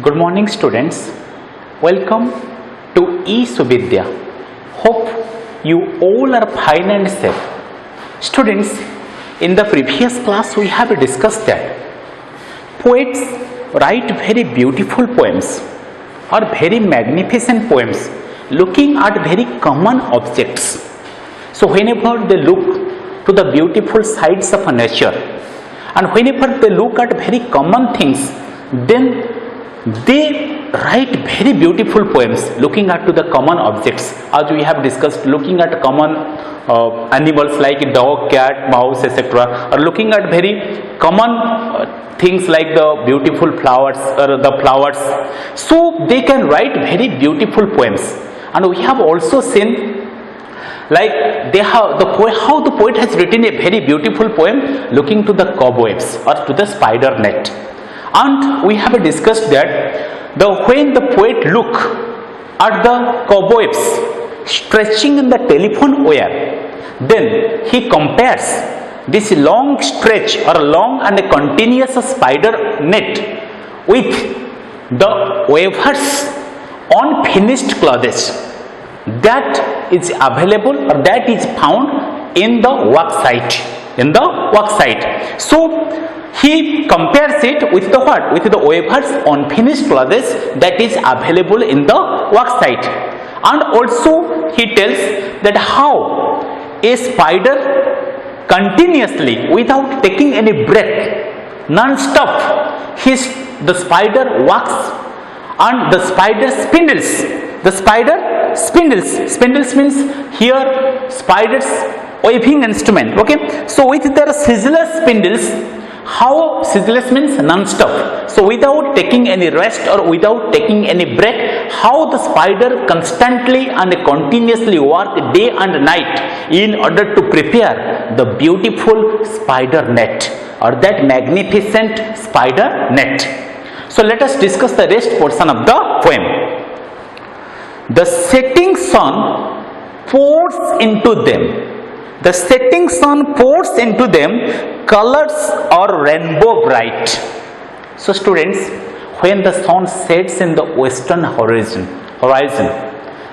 Good morning, students. Welcome to eSuvidya. Hope you all are fine and safe. Students, in the previous class we have discussed that poets write very beautiful poems or very magnificent poems looking at very common objects. So whenever they look to the beautiful sides of nature and whenever they look at very common things, then they write very beautiful poems looking at to the common objects, as we have discussed, looking at common animals like dog, cat, mouse, etc., or looking at very common things like the beautiful flowers or the flowers. So they can write very beautiful poems. And we have also seen like they have how the poet has written a very beautiful poem looking to the cobwebs or to the spider net. And we have discussed that when the poet look at the cobwebs stretching in the telephone wire, then he compares this long stretch or long and a continuous spider net with the weaver's unfinished clothes that is available or that is found in the work site. So he compares it with the what? With the weaver's unfinished clothes that is available in the work site. And also he tells that how a spider continuously without taking any break, non-stop, the spider works and the spider spindles means here spiders weaving instrument. Okay, so with their scissors spindles, how scissors means non-stop, so without taking any rest or without taking any break, how the spider constantly and continuously work day and night in order to prepare the beautiful spider net or that magnificent spider net. So let us discuss the rest portion of the poem. The setting sun pours into them. The setting sun pours into them colors or rainbow bright. So students, when the sun sets in the western horizon,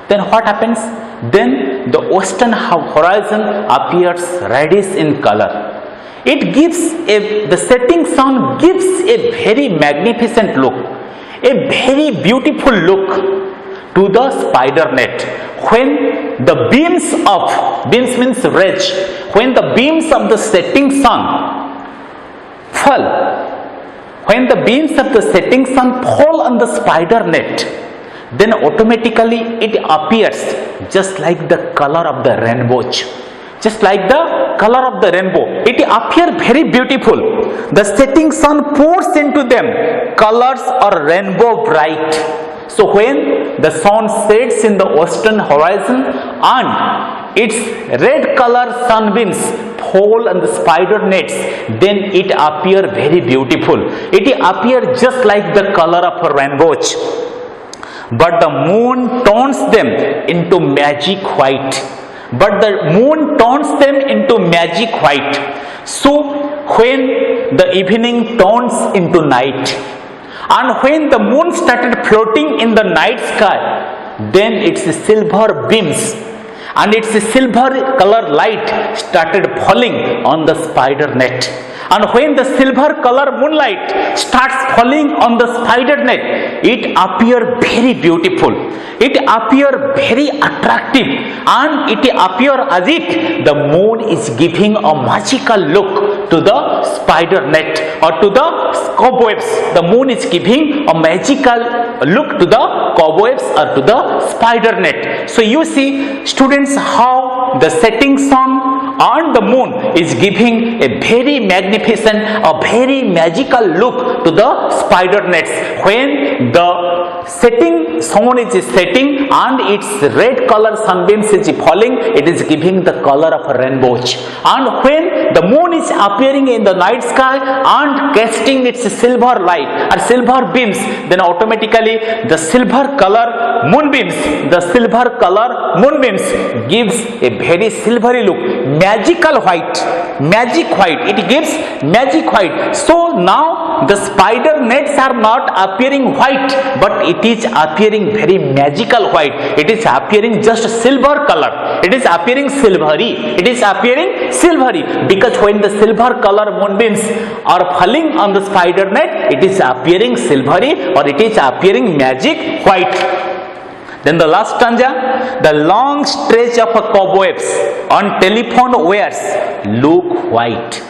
then what happens? Then the western horizon appears reddish in color. The setting sun gives a very magnificent look, a very beautiful look to the spider net. When the beams means rays, when the beams of the setting sun fall, when the beams of the setting sun fall on the spider net, then automatically it appears just like the color of the rainbow. Just like the color of the rainbow, it appears very beautiful. The setting sun pours into them colors or rainbow bright. So when the sun sets in the western horizon and its red color sunbeams fall on the spider nets, then it appears very beautiful. It appears just like the color of a rainbow. But the moon turns them into magic white. So when the evening turns into night, and when the moon started floating in the night sky, then its silver beams and its silver color light started falling on the spider net. And when the silver color moonlight starts falling on the spider net, it appears very beautiful. It appears very attractive, and it appears as if the moon is giving a magical look to the spider net or to the cobwebs. The moon is giving a magical look to the cobwebs or to the spider net. So you see, students, how the setting sun and the moon is giving a very magnificent, a very magical look to the spider nets. When the setting sun is setting and its red color sunbeams is falling, it is giving the color of a rainbow. And when the moon is appearing in the night sky and casting its silver light or silver beams, then automatically the silver color moonbeams gives a very silvery look, magic white. It gives magic white. So now the spider nets are not appearing white, but it is appearing very magical white. It is appearing just silver color. It is appearing silvery. It is appearing silvery because when the silver color moonbeams are falling on the spider net, it is appearing silvery or it is appearing magic white. Then the last stanza, the long stretch of cobwebs on telephone wires look white.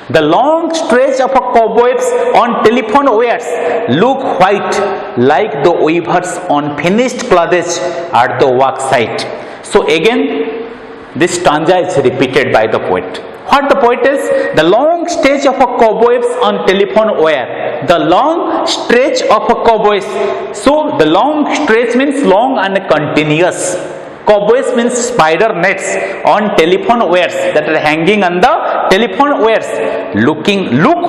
The long stretch of cobwebs on telephone wires look white like the weaver's unfinished clothes at the work site. So again, this stanza is repeated by the poet. What the poet is? The long stretch of cobwebs on telephone wire. The long stretch of cobwebs. So the long stretch means long and continuous. Cobwebs means spider nets on telephone wires that are hanging on the telephone wires. Look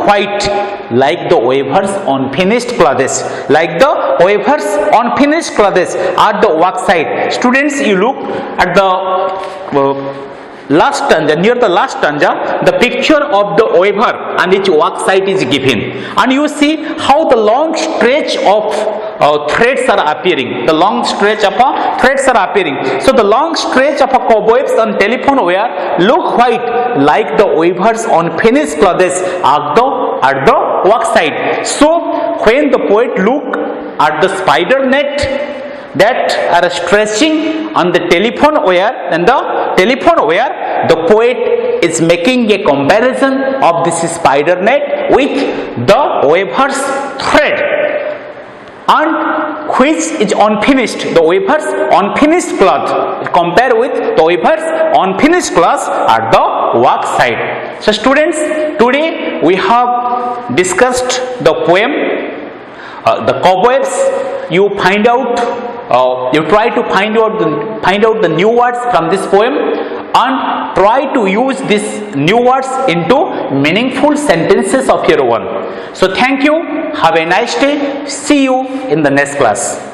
white like the weaver's unfinished clothes. Like the weaver's unfinished clothes at the work site. Students, you look at the last stanza, near the last stanza, the picture of the weaver and its work site is given, and you see how the long stretch of threads are appearing. The long stretch of threads are appearing. So the long stretch of cobwebs on telephone wire look white like the weaver's unfinished clothes at the work site. So when the poet look at the spider net that are stretching on the telephone wire, and the telephone wire, the poet is making a comparison of this spider net with the weaver's thread, and which is unfinished, the weaver's unfinished cloth, compare with the weaver's unfinished cloth at the work site. So students, today we have discussed the poem, the cobwebs. You find out, you try to find out the new words from this poem and try to use these new words into meaningful sentences of your own. So thank you. Have a nice day. See you in the next class.